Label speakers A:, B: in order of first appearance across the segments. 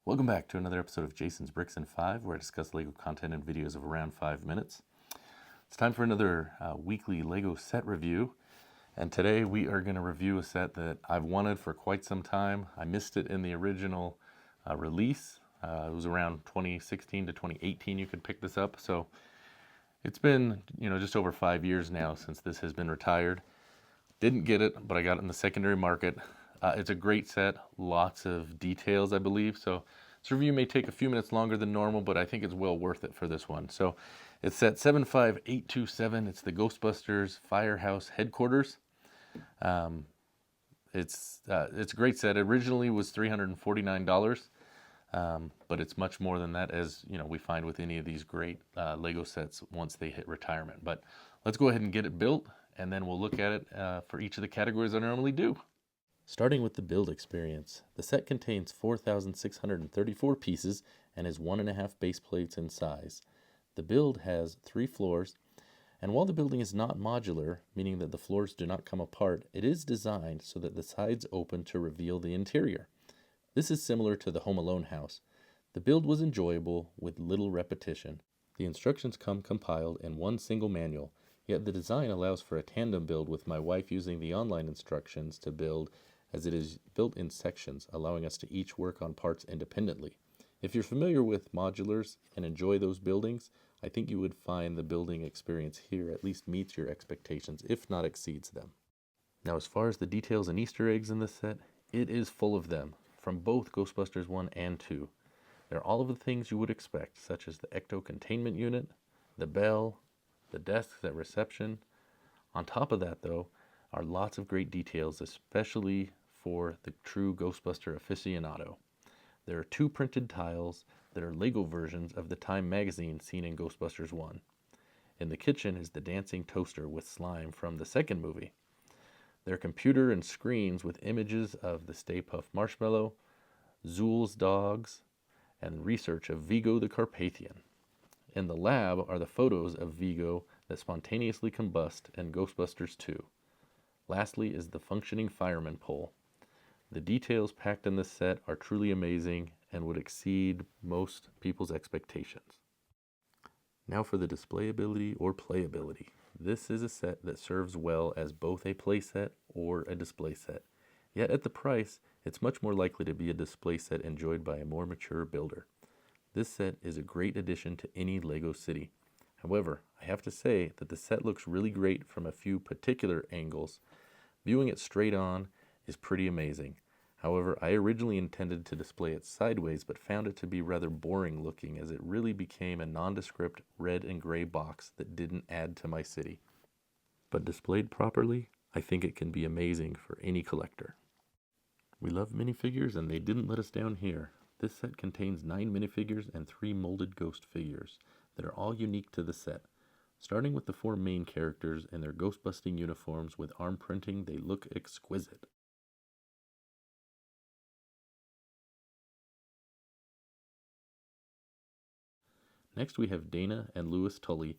A: Welcome back to another episode of Jason's Bricks in 5, where I discuss LEGO content in videos of around 5 minutes. It's time for another weekly LEGO set review, and today we are going to review a set that I've wanted for quite some time. I missed it in the original release. It was around 2016 to 2018 you could pick this up, so it's been just over 5 years now since this has been retired. Didn't get it, but I got it in the secondary market. It's a great set, lots of details, I believe. So this review may take a few minutes longer than normal, but I think it's well worth it for this one. So it's set 75827. It's the Ghostbusters Firehouse Headquarters. It's a great set. It originally was $349, but it's much more than that, as we find with any of these great Lego sets once they hit retirement. But let's go ahead and get it built, and then we'll look at it for each of the categories I normally do. Starting with the build experience, the set contains 4,634 pieces and is 1.5 base plates in size. The build has 3 floors, and while the building is not modular, meaning that the floors do not come apart, it is designed so that the sides open to reveal the interior. This is similar to the Home Alone house. The build was enjoyable with little repetition. The instructions come compiled in one single manual, yet the design allows for a tandem build with my wife using the online instructions to build, as it is built in sections, allowing us to each work on parts independently. If you're familiar with modulars and enjoy those buildings, I think you would find the building experience here at least meets your expectations, if not exceeds them. Now, as far as the details and Easter eggs in this set, it is full of them, from both Ghostbusters 1 and 2. They're all of the things you would expect, such as the ecto containment unit, the bell, the desks at reception. On top of that, though, are lots of great details, especially for the true Ghostbuster aficionado. There are 2 printed tiles that are Lego versions of the Time magazine seen in Ghostbusters 1. In the kitchen is the dancing toaster with slime from the second movie. There are computer and screens with images of the Stay Puft Marshmallow, Zool's dogs, and research of Vigo the Carpathian. In the lab are the photos of Vigo that spontaneously combust in Ghostbusters 2. Lastly is the functioning fireman pole. The details packed in this set are truly amazing and would exceed most people's expectations. Now for the displayability or playability. This is a set that serves well as both a play set or a display set. Yet at the price, it's much more likely to be a display set enjoyed by a more mature builder. This set is a great addition to any Lego city. However, I have to say that the set looks really great from a few particular angles. Viewing it straight on is pretty amazing. However, I originally intended to display it sideways, but found it to be rather boring looking, as it really became a nondescript red and gray box that didn't add to my city. But displayed properly, I think it can be amazing for any collector. We love minifigures, and they didn't let us down here. This set contains 9 minifigures and 3 molded ghost figures that are all unique to the set. Starting with the 4 main characters in their ghost-busting uniforms with arm printing, they look exquisite. Next we have Dana and Louis Tully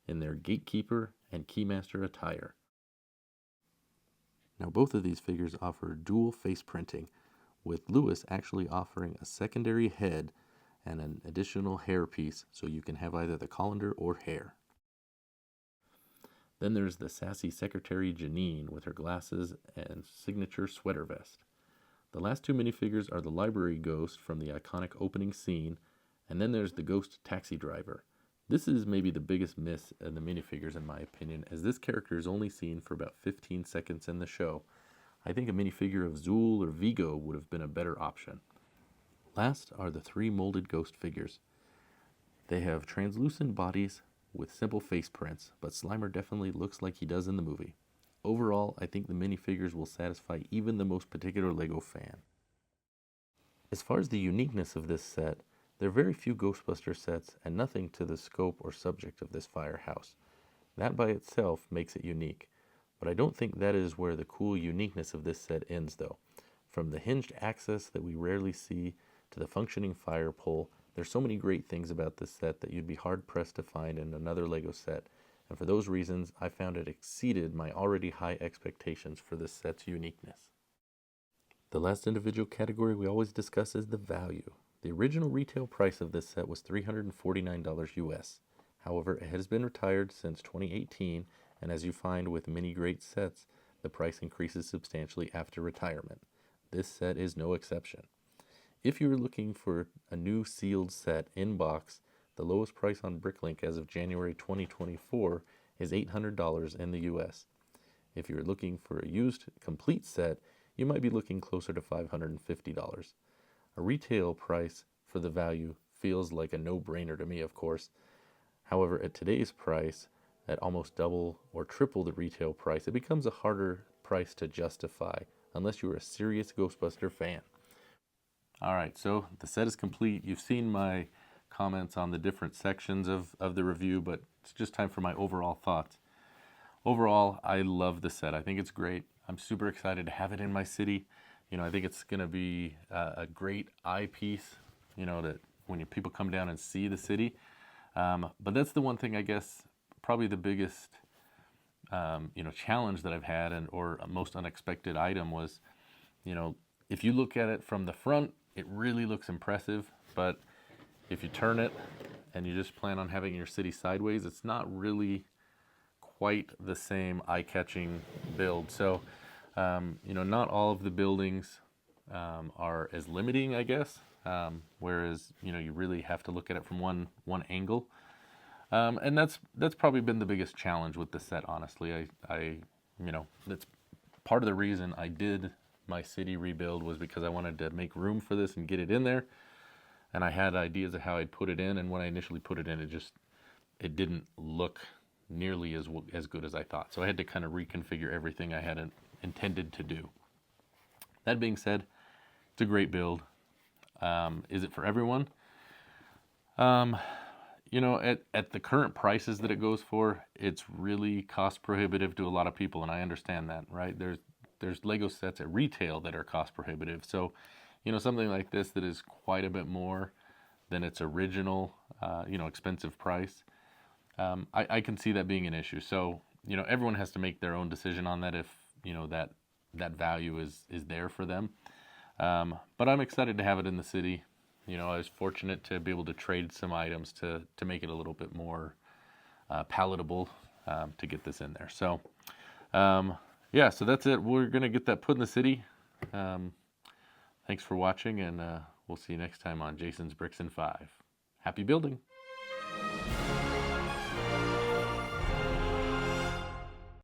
A: in their gatekeeper and keymaster attire. Now both of these figures offer dual face printing, with Louis actually offering a secondary head and an additional hair piece, so you can have either the colander or hair. Then there's the sassy secretary Janine with her glasses and signature sweater vest. The last 2 minifigures are the library ghost from the iconic opening scene, and then there's the ghost taxi driver. This is maybe the biggest miss in the minifigures in my opinion, as this character is only seen for about 15 seconds in the show. I think a minifigure of Zool or Vigo would have been a better option. Last are the 3 molded ghost figures. They have translucent bodies with simple face prints, but Slimer definitely looks like he does in the movie. Overall, I think the minifigures will satisfy even the most particular Lego fan. As far as the uniqueness of this set, there are very few Ghostbuster sets and nothing to the scope or subject of this firehouse. That by itself makes it unique, but I don't think that is where the cool uniqueness of this set ends though. From the hinged access that we rarely see to the functioning fire pole, there's so many great things about this set that you'd be hard-pressed to find in another Lego set, and for those reasons, I found it exceeded my already high expectations for this set's uniqueness. The last individual category we always discuss is the value. The original retail price of this set was $349 US. However, it has been retired since 2018, and as you find with many great sets, the price increases substantially after retirement. This set is no exception. If you are looking for a new sealed set in box, the lowest price on Bricklink as of January 2024 is $800 in the US. If you're looking for a used complete set, you might be looking closer to $550. A retail price for the value feels like a no-brainer to me, of course. However, at today's price, at almost double or triple the retail price, it becomes a harder price to justify unless you're a serious Ghostbuster fan. All right, so the set is complete. You've seen my comments on the different sections of the review, but it's just time for my overall thoughts. Overall, I love the set. I think it's great. I'm super excited to have it in my city. I think it's going to be a great eyepiece, that when people come down and see the city. But that's the one thing, I guess, probably the biggest, challenge that I've had or a most unexpected item was, if you look at it from the front, it really looks impressive. But if you turn it and you just plan on having your city sideways, it's not really quite the same eye-catching build. So, not all of the buildings are as limiting, I guess. Whereas, you really have to look at it from one angle. And that's probably been the biggest challenge with the set, honestly. That's part of the reason I did my city rebuild was because I wanted to make room for this and get it in there. And I had ideas of how I'd put it in, and when I initially put it in, it didn't look nearly as good as I thought. So I had to kind of reconfigure everything I had intended to do. That being said, it's a great build. Is it for everyone? At the current prices that it goes for, it's really cost prohibitive to a lot of people, and I understand that, right? There's Lego sets at retail that are cost prohibitive. So, something like this that is quite a bit more than its original, expensive price. I can see that being an issue. So, everyone has to make their own decision on that if, that value is there for them. But I'm excited to have it in the city. I was fortunate to be able to trade some items to make it a little bit more palatable to get this in there. So, so that's it. We're going to get that put in the city. Thanks for watching, and we'll see you next time on Jason's Bricks and 5. Happy building!